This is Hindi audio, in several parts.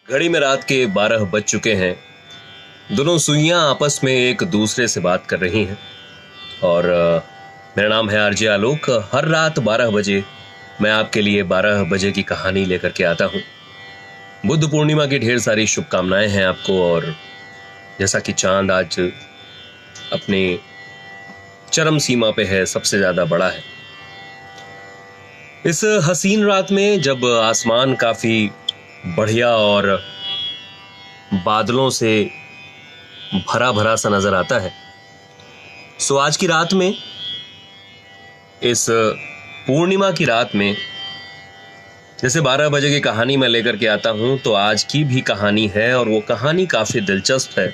घड़ी में रात के 12 बज चुके हैं। दोनों सुइयां आपस में एक दूसरे से बात कर रही हैं। और मेरा नाम है आरजे आलोक। हर रात 12 बजे मैं आपके लिए 12 बजे की कहानी लेकर के आता हूं। बुद्ध पूर्णिमा की ढेर सारी शुभकामनाएं हैं आपको। और जैसा कि चांद आज अपनी चरम सीमा पे है, सबसे ज्यादा बड़ा है, इस हसीन रात में जब आसमान काफी बढ़िया और बादलों से भरा भरा सा नजर आता है, सो आज की रात में, इस पूर्णिमा की रात में, जैसे 12 बजे की कहानी मैं लेकर के आता हूं, तो आज की भी कहानी है और वो कहानी काफी दिलचस्प है।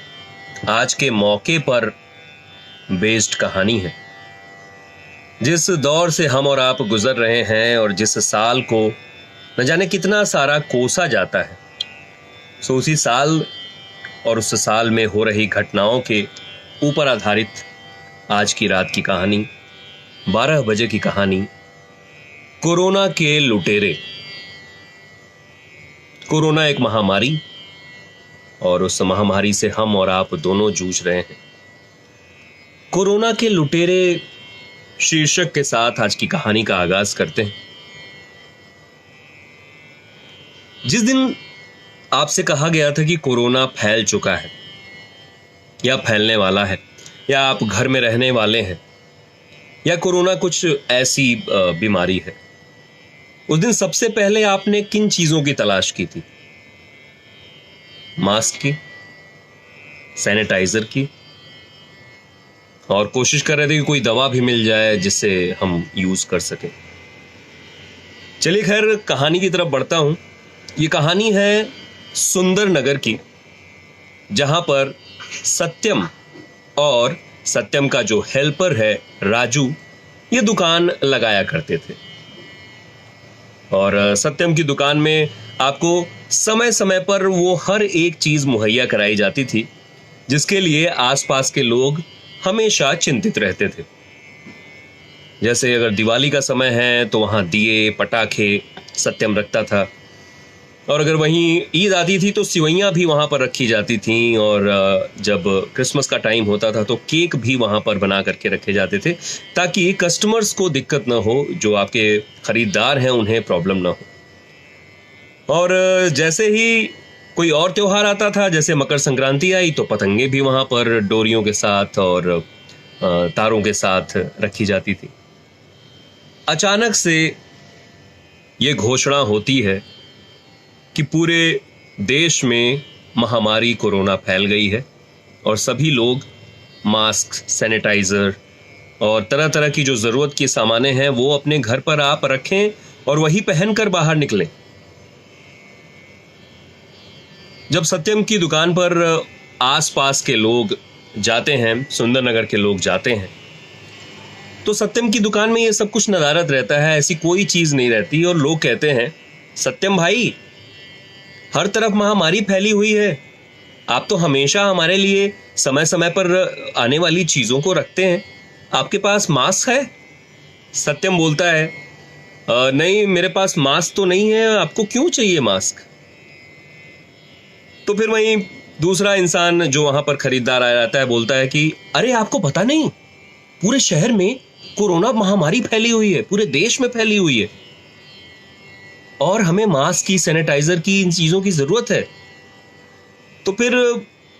आज के मौके पर बेस्ड कहानी है। जिस दौर से हम और आप गुजर रहे हैं और जिस साल को न जाने कितना सारा कोसा जाता है, सो उसी साल और उस साल में हो रही घटनाओं के ऊपर आधारित आज की रात की कहानी, 12 बजे की कहानी, कोरोना के लुटेरे। कोरोना एक महामारी और उस महामारी से हम और आप दोनों जूझ रहे हैं। कोरोना के लुटेरे शीर्षक के साथ आज की कहानी का आगाज करते हैं। जिस दिन आपसे कहा गया था कि कोरोना फैल चुका है या फैलने वाला है, या आप घर में रहने वाले हैं, या कोरोना कुछ ऐसी बीमारी है, उस दिन सबसे पहले आपने किन चीजों की तलाश की थी? मास्क की, सैनिटाइजर की, और कोशिश कर रहे थे कि कोई दवा भी मिल जाए जिससे हम यूज कर सकें। चलिए खैर, कहानी की तरफ बढ़ता हूं। ये कहानी है सुंदर नगर की, जहां पर सत्यम और सत्यम का जो हेल्पर है राजू, ये दुकान लगाया करते थे। और सत्यम की दुकान में आपको समय समय पर वो हर एक चीज मुहैया कराई जाती थी जिसके लिए आसपास के लोग हमेशा चिंतित रहते थे। जैसे अगर दिवाली का समय है तो वहां दिए पटाखे सत्यम रखता था, और अगर वहीं ईद आती थी तो सिवैयां भी वहां पर रखी जाती थीं, और जब क्रिसमस का टाइम होता था तो केक भी वहां पर बना करके रखे जाते थे ताकि कस्टमर्स को दिक्कत ना हो, जो आपके खरीदार हैं उन्हें प्रॉब्लम ना हो। और जैसे ही कोई और त्योहार आता था, जैसे मकर संक्रांति आई, तो पतंगे भी वहां पर डोरियों के साथ और तारों के साथ रखी जाती थी। अचानक से ये घोषणा होती है कि पूरे देश में महामारी कोरोना फैल गई है और सभी लोग मास्क, सैनिटाइजर और तरह तरह की जो जरूरत की सामानें हैं वो अपने घर पर आप रखें और वही पहनकर बाहर निकलें। जब सत्यम की दुकान पर आसपास के लोग जाते हैं, सुंदर नगर के लोग जाते हैं, तो सत्यम की दुकान में ये सब कुछ नदारद रहता है, ऐसी कोई चीज नहीं रहती। और लोग कहते हैं, सत्यम भाई, हर तरफ महामारी फैली हुई है, आप तो हमेशा हमारे लिए समय समय पर आने वाली चीजों को रखते हैं, आपके पास मास्क है? सत्यम बोलता है, नहीं, मेरे पास मास्क तो नहीं है, आपको क्यों चाहिए मास्क? तो फिर वहीं दूसरा इंसान जो वहां पर खरीदार आ जाता है बोलता है कि अरे आपको पता नहीं, पूरे शहर में कोरोना महामारी फैली हुई है, पूरे देश में फैली हुई है, और हमें मास्क की, सैनिटाइजर की, इन चीजों की जरूरत है। तो फिर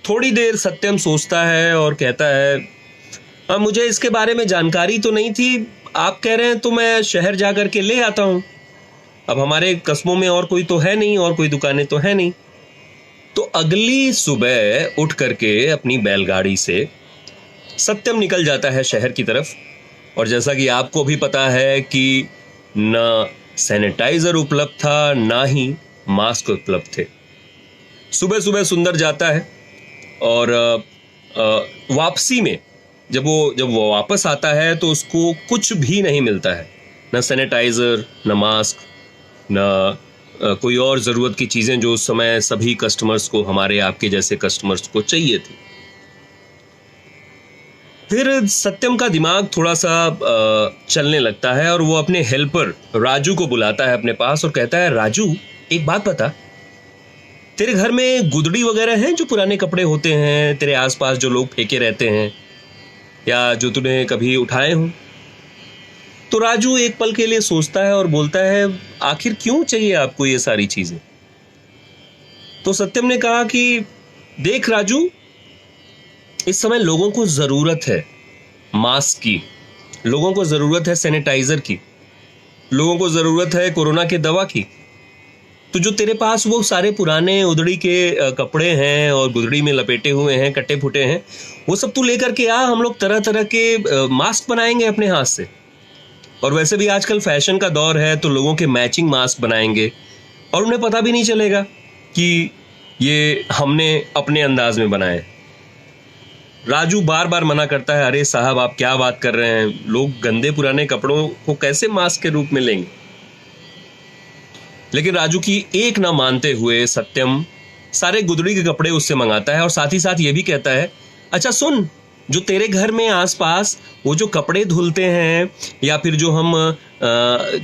थोड़ी देर सत्यम सोचता है और कहता है, मुझे इसके बारे में जानकारी तो नहीं थी, आप कह रहे हैं तो मैं शहर जा करके ले आता हूं। अब हमारे कस्बों में और कोई तो है नहीं, और कोई दुकानें तो है नहीं। तो अगली सुबह उठ करके अपनी बैलगाड़ी से सत्यम निकल जाता है शहर की तरफ। और जैसा कि आपको भी पता है कि न सैनिटाइजर उपलब्ध था, ना ही मास्क उपलब्ध थे। सुबह सुबह सुंदर जाता है और वापसी में जब वो वापस आता है तो उसको कुछ भी नहीं मिलता है, न सैनिटाइजर, न मास्क, न कोई और ज़रूरत की चीज़ें जो उस समय सभी कस्टमर्स को, हमारे आपके जैसे कस्टमर्स को चाहिए थी। फिर सत्यम का दिमाग थोड़ा सा चलने लगता है और वो अपने हेल्पर राजू को बुलाता है अपने पास और कहता है, राजू, एक बात बता, तेरे घर में गुदड़ी वगैरह हैं जो पुराने कपड़े होते हैं तेरे आसपास जो लोग फेंके रहते हैं या जो तूने कभी उठाए हों? तो राजू एक पल के लिए सोचता है और बोलता है, आखिर क्यों चाहिए आपको ये सारी चीजें? तो सत्यम ने कहा कि देख राजू, इस समय लोगों को जरूरत है मास्क की, लोगों को जरूरत है सैनिटाइजर की, लोगों को जरूरत है कोरोना की दवा की। तो जो तेरे पास वो सारे पुराने उधड़ी के कपड़े हैं और गुदड़ी में लपेटे हुए हैं, कट्टे फुटे हैं, वो सब तू लेकर के आ, हम लोग तरह तरह के मास्क बनाएंगे अपने हाथ से। और वैसे भी आजकल फैशन का दौर है, तो लोगों के मैचिंग मास्क बनाएंगे और उन्हें पता भी नहीं चलेगा कि ये हमने अपने अंदाज में बनाए। राजू बार बार मना करता है, अरे साहब आप क्या बात कर रहे हैं, लोग गंदे पुराने कपड़ों को कैसे मास्क के रूप में लेंगे। लेकिन राजू की एक ना मानते हुए सत्यम सारे गुदड़ी के कपड़े उससे मंगाता है और साथ ही साथ ये भी कहता है, अच्छा सुन, जो तेरे घर में आसपास वो जो कपड़े धुलते हैं या फिर जो हम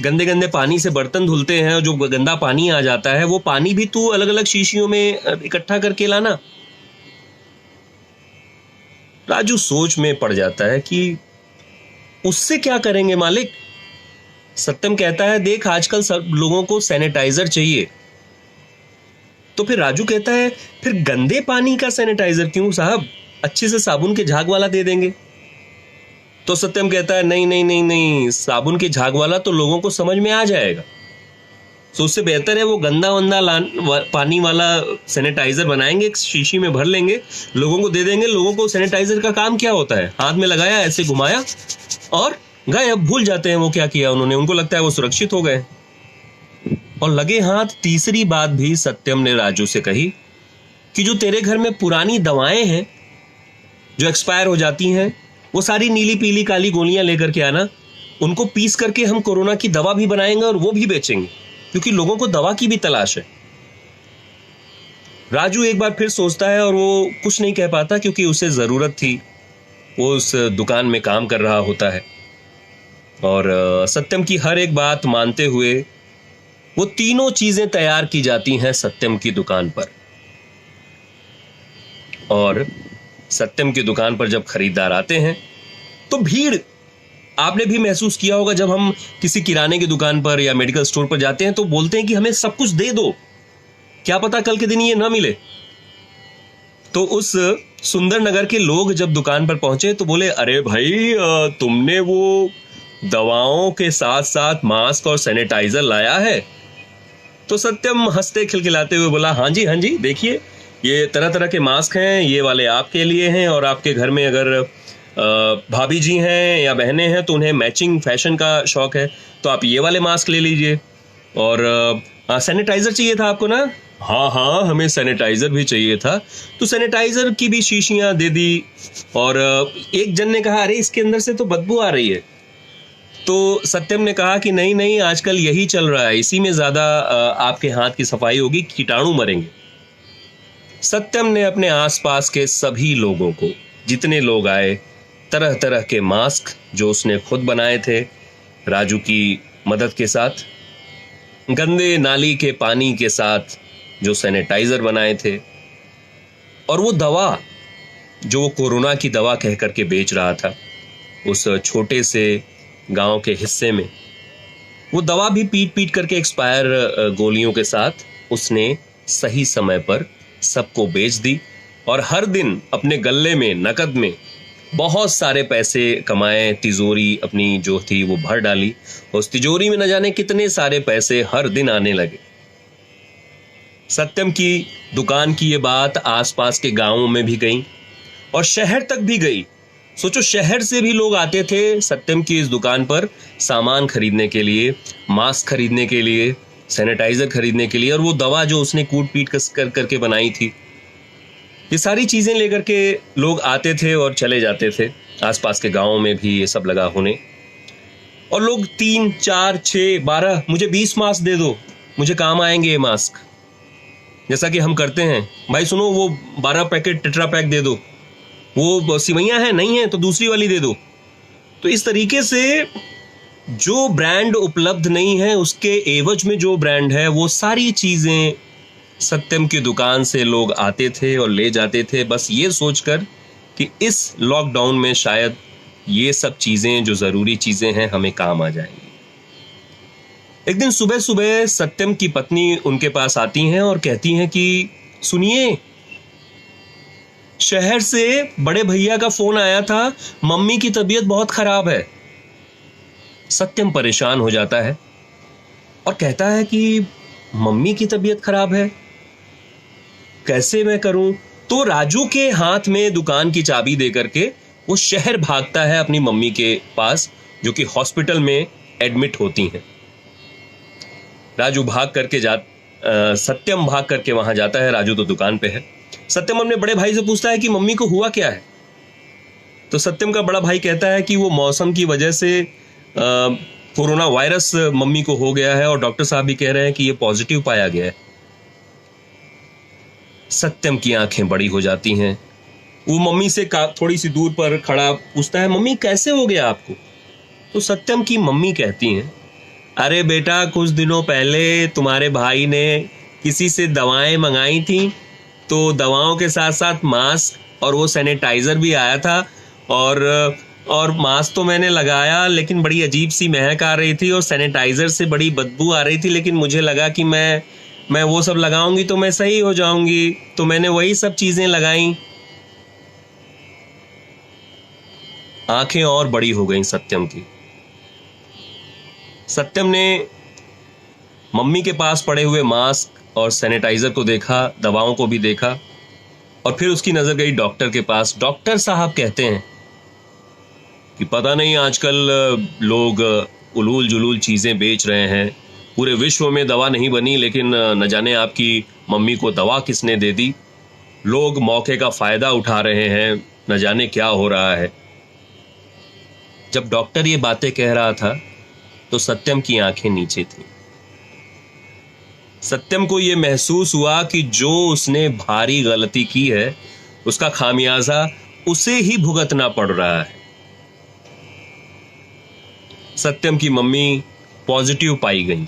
गंदे गंदे पानी से बर्तन धुलते हैं, जो गंदा पानी आ जाता है, वो पानी भी तू अलग अलग शीशियों में इकट्ठा करके लाना। राजू सोच में पड़ जाता है कि उससे क्या करेंगे मालिक। सत्यम कहता है, देख आजकल सब लोगों को सैनिटाइजर चाहिए। तो फिर राजू कहता है, फिर गंदे पानी का सैनिटाइजर क्यों साहब, अच्छे से साबुन के झाग वाला दे देंगे। तो सत्यम कहता है, नहीं नहीं नहीं नहीं, साबुन के झाग वाला तो लोगों को समझ में आ जाएगा, तो उससे बेहतर है वो गंदा वंदा पानी वाला सैनिटाइजर बनाएंगे, एक शीशी में भर लेंगे, लोगों को दे देंगे। लोगों को सैनिटाइजर का काम क्या होता है, हाथ में लगाया, ऐसे घुमाया और गए, अब भूल जाते हैं वो क्या किया उन्होंने, उनको लगता है वो सुरक्षित हो गए। और लगे हाथ तीसरी बात भी सत्यम ने राजू से कही कि जो तेरे घर में पुरानी दवाएं हैं जो एक्सपायर हो जाती हैं, वो सारी नीली पीली काली गोलियां लेकर के आना, उनको पीस करके हम कोरोना की दवा भी बनाएंगे और वो भी बेचेंगे, क्योंकि लोगों को दवा की भी तलाश है। राजू एक बार फिर सोचता है और वो कुछ नहीं कह पाता, क्योंकि उसे जरूरत थी, वो उस दुकान में काम कर रहा होता है। और सत्यम की हर एक बात मानते हुए वो तीनों चीजें तैयार की जाती हैं सत्यम की दुकान पर। और सत्यम की दुकान पर जब खरीदार आते हैं तो भीड़ आपने भी महसूस किया होगा, जब हम किसी किराने की दुकान पर या मेडिकल स्टोर पर जाते हैं तो बोलते हैं कि हमें सब कुछ दे दो, क्या पता कल के दिन ये ना मिले। तो उस सुंदर नगर के लोग जब दुकान पर पहुंचे तो बोले, अरे भाई तुमने वो दवाओं के साथ साथ मास्क और सैनिटाइजर लाया है? तो सत्यम हंसते खिलखिलाते हुए बोला, हाँ जी देखिए, ये तरह तरह के मास्क हैं, ये वाले आपके लिए हैं, और आपके घर में अगर भाभी जी हैं या बहनें हैं तो उन्हें मैचिंग फैशन का शौक है, तो आप ये वाले मास्क ले लीजिए। और सैनिटाइजर चाहिए था आपको ना? हाँ हमें सैनिटाइजर भी चाहिए था। तो सैनिटाइजर की भी शीशियां दे दी। और एक जन ने कहा, अरे इसके अंदर से तो बदबू आ रही है। तो सत्यम ने कहा कि नहीं आजकल यही चल रहा है, इसी में ज्यादा आपके हाथ की सफाई होगी, कीटाणु मरेंगे। सत्यम ने अपने आसपास के सभी लोगों को, जितने लोग आए, तरह तरह के मास्क जो उसने खुद बनाए थे राजू की मदद के साथ, गंदे नाली के पानी के साथ जो सैनिटाइजर बनाए थे, और वो दवा जो वो कोरोना की दवा कह करके बेच रहा था उस छोटे से गांव के हिस्से में, वो दवा भी पीट पीट करके एक्सपायर गोलियों के साथ उसने सही समय पर सबको बेच दी। और हर दिन अपने गल्ले में नकद में बहुत सारे पैसे कमाए, तिजोरी अपनी जो थी वो भर डाली, उस तिजोरी में न जाने कितने सारे पैसे हर दिन आने लगे। सत्यम की दुकान की ये बात आसपास के गांवों में भी गई और शहर तक भी गई। सोचो, शहर से भी लोग आते थे सत्यम की इस दुकान पर सामान खरीदने के लिए, मास्क खरीदने के लिए, सैनिटाइजर खरीदने के लिए, और वो दवा जो उसने कूट पीट कर करके बनाई थी, ये सारी चीजें लेकर के लोग आते थे और चले जाते थे। आसपास के गांवों में भी ये सब लगा होने, और लोग 3, 4, 6, 12, मुझे 20 मास्क दे दो, मुझे काम आएंगे ये मास्क, जैसा कि हम करते हैं। भाई सुनो, वो 12 पैकेट टेट्रा पैक दे दो, वो सिवैयां हैं, नहीं है तो दूसरी वाली दे दो। तो इस तरीके से जो ब्रांड उपलब्ध नहीं है उसके एवज में जो ब्रांड है, वो सारी चीजें सत्यम की दुकान से लोग आते थे और ले जाते थे, बस ये सोचकर कि इस लॉकडाउन में शायद ये सब चीजें, जो जरूरी चीजें हैं, हमें काम आ जाएंगी। एक दिन सुबह सुबह सत्यम की पत्नी उनके पास आती हैं और कहती हैं कि सुनिए, शहर से बड़े भैया का फोन आया था, मम्मी की तबीयत बहुत खराब है। सत्यम परेशान हो जाता है और कहता है कि मम्मी की तबीयत खराब है, कैसे मैं करूं? तो राजू के हाथ में दुकान की चाबी दे करके वो शहर भागता है अपनी मम्मी के पास, जो कि हॉस्पिटल में एडमिट होती हैं। राजू भाग करके सत्यम भाग करके वहां जाता है। राजू तो दुकान पे है। सत्यम अपने बड़े भाई से पूछता है कि मम्मी को हुआ क्या है। तो सत्यम का बड़ा भाई कहता है कि वो मौसम की वजह से कोरोना वायरस मम्मी को हो गया है और डॉक्टर साहब भी कह रहे हैं कि ये पॉजिटिव पाया गया है। सत्यम की आंखें बड़ी हो जाती हैं। वो मम्मी से थोड़ी सी दूर पर खड़ा पूछता है, मम्मी कैसे हो गया आपको? तो सत्यम की मम्मी कहती हैं, अरे बेटा, कुछ दिनों पहले तुम्हारे भाई ने किसी से दवाएं मंगाई थी, तो दवाओं के साथ साथ मास्क और वो सैनिटाइजर भी आया था, और मास्क तो मैंने लगाया, लेकिन बड़ी अजीब सी महक आ रही थी और सैनिटाइजर से बड़ी बदबू आ रही थी, लेकिन मुझे लगा कि मैं वो सब लगाऊंगी तो मैं सही हो जाऊंगी, तो मैंने वही सब चीजें लगाई। आंखें और बड़ी हो गई सत्यम की। सत्यम ने मम्मी के पास पड़े हुए मास्क और सैनिटाइजर को देखा, दवाओं को भी देखा, और फिर उसकी नजर गई डॉक्टर के पास। डॉक्टर साहब कहते हैं कि पता नहीं आजकल लोग उलूल जुलूल चीजें बेच रहे हैं, पूरे विश्व में दवा नहीं बनी, लेकिन न जाने आपकी मम्मी को दवा किसने दे दी। लोग मौके का फायदा उठा रहे हैं, न जाने क्या हो रहा है। जब डॉक्टर ये बातें कह रहा था तो सत्यम की आंखें नीचे थी। सत्यम को यह महसूस हुआ कि जो उसने भारी गलती की है उसका खामियाजा उसे ही भुगतना पड़ रहा है। सत्यम की मम्मी पॉजिटिव पाई गई।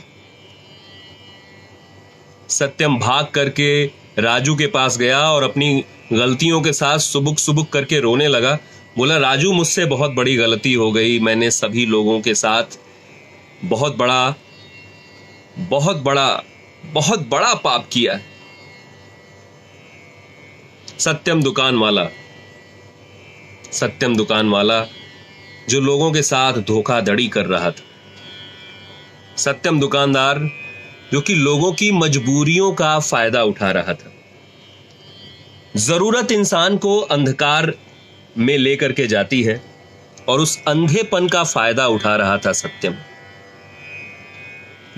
सत्यम भाग करके राजू के पास गया और अपनी गलतियों के साथ सुबुक सुबुक करके रोने लगा। बोला, राजू, मुझसे बहुत बड़ी गलती हो गई, मैंने सभी लोगों के साथ बहुत बड़ा पाप किया है। सत्यम दुकान वाला जो लोगों के साथ धोखाधड़ी कर रहा था, सत्यम दुकानदार जो कि लोगों की मजबूरियों का फायदा उठा रहा था, जरूरत इंसान को अंधकार में लेकर के जाती है और उस अंधेपन का फायदा उठा रहा था सत्यम।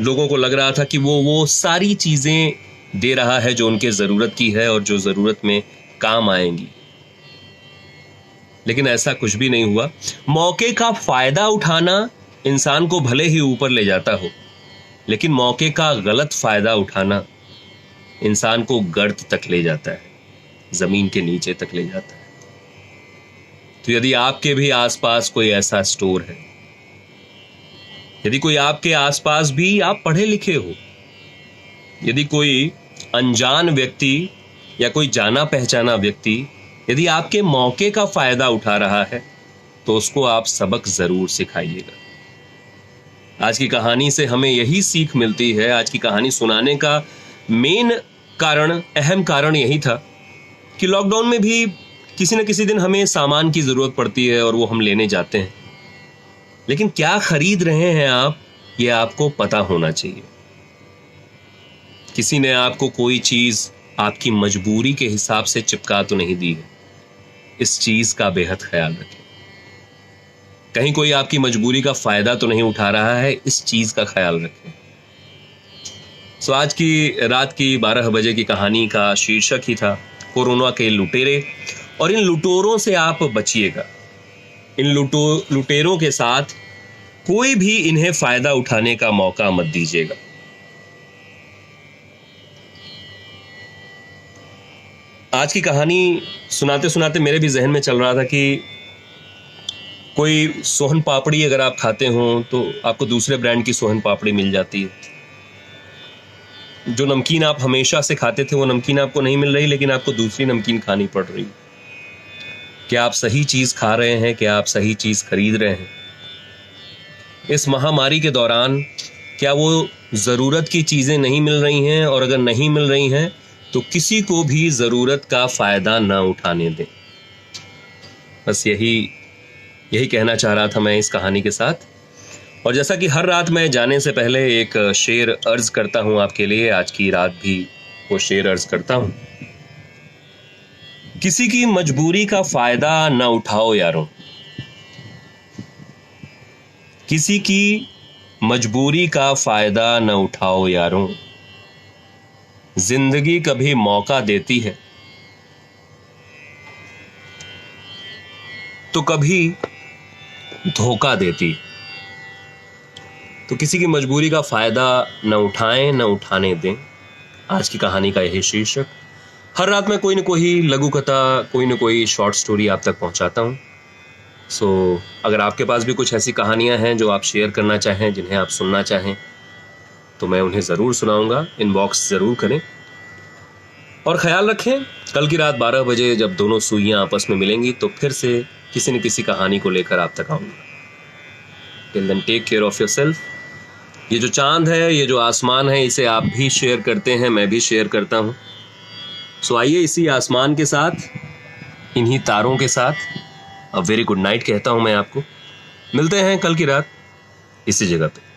लोगों को लग रहा था कि वो सारी चीजें दे रहा है जो उनके जरूरत की है और जो जरूरत में काम आएंगी, लेकिन ऐसा कुछ भी नहीं हुआ। मौके का फायदा उठाना इंसान को भले ही ऊपर ले जाता हो, लेकिन मौके का गलत फायदा उठाना इंसान को गर्त तक ले जाता है, जमीन के नीचे तक ले जाता है। तो यदि आपके भी आसपास कोई ऐसा स्टोर है, यदि कोई आपके आसपास भी आप पढ़े लिखे हो, यदि कोई अनजान व्यक्ति या कोई जाना पहचाना व्यक्ति यदि आपके मौके का फायदा उठा रहा है, तो उसको आप सबक जरूर सिखाइएगा। आज की कहानी से हमें यही सीख मिलती है। आज की कहानी सुनाने का मेन कारण, अहम कारण यही था कि लॉकडाउन में भी किसी न किसी दिन हमें सामान की जरूरत पड़ती है और वो हम लेने जाते हैं, लेकिन क्या खरीद रहे हैं आप, ये आपको पता होना चाहिए। किसी ने आपको कोई चीज आपकी मजबूरी के हिसाब से चिपका तो नहीं दी है, इस चीज का बेहद ख्याल रखें। कहीं कोई आपकी मजबूरी का फायदा तो नहीं उठा रहा है, इस चीज का ख्याल रखें। सो आज की रात की 12 बजे की कहानी का शीर्षक ही था कोरोना के लुटेरे, और इन लुटेरों से आप बचिएगा। इन लुटेरों के साथ कोई भी इन्हें फायदा उठाने का मौका मत दीजिएगा। आज की कहानी सुनाते सुनाते मेरे भी जहन में चल रहा था कि कोई सोहन पापड़ी अगर आप खाते हो तो आपको दूसरे ब्रांड की सोहन पापड़ी मिल जाती है। जो नमकीन आप हमेशा से खाते थे वो नमकीन आपको नहीं मिल रही, लेकिन आपको दूसरी नमकीन खानी पड़ रही। क्या आप सही चीज खा रहे हैं? क्या आप सही चीज खरीद रहे हैं? इस महामारी के दौरान क्या वो जरूरत की चीजें नहीं मिल रही हैं? और अगर नहीं मिल रही हैं तो किसी को भी जरूरत का फायदा ना उठाने दें। बस यही कहना चाह रहा था मैं इस कहानी के साथ। और जैसा कि हर रात मैं जाने से पहले एक शेर अर्ज करता हूं आपके लिए, आज की रात भी वो शेर अर्ज करता हूं। किसी की मजबूरी का फायदा ना उठाओ यारों, किसी की मजबूरी का फायदा न उठाओ यारों, जिंदगी कभी मौका देती है तो कभी धोखा देती है। तो किसी की मजबूरी का फायदा न उठाएं, न उठाने दें। आज की कहानी का यही शीर्षक। हर रात में कोई न कोई लघु कथा, कोई न कोई शॉर्ट स्टोरी आप तक पहुंचाता हूं। सो अगर आपके पास भी कुछ ऐसी कहानियां हैं जो आप शेयर करना चाहें, जिन्हें आप सुनना चाहें, तो मैं उन्हें ज़रूर सुनाऊंगा। इनबॉक्स ज़रूर करें और ख्याल रखें, कल की रात 12 बजे जब दोनों सुइयां आपस में मिलेंगी तो फिर से किसी न किसी कहानी को लेकर आप तक आऊंगा। Till then take care of yourself. ये जो चांद है, ये जो आसमान है, इसे आप भी शेयर करते हैं, मैं भी शेयर करता हूं। सो आइए इसी आसमान के साथ, इन्हीं तारों के साथ अ वेरी गुड नाइट कहता हूं मैं आपको। मिलते हैं कल की रात इसी जगह पे।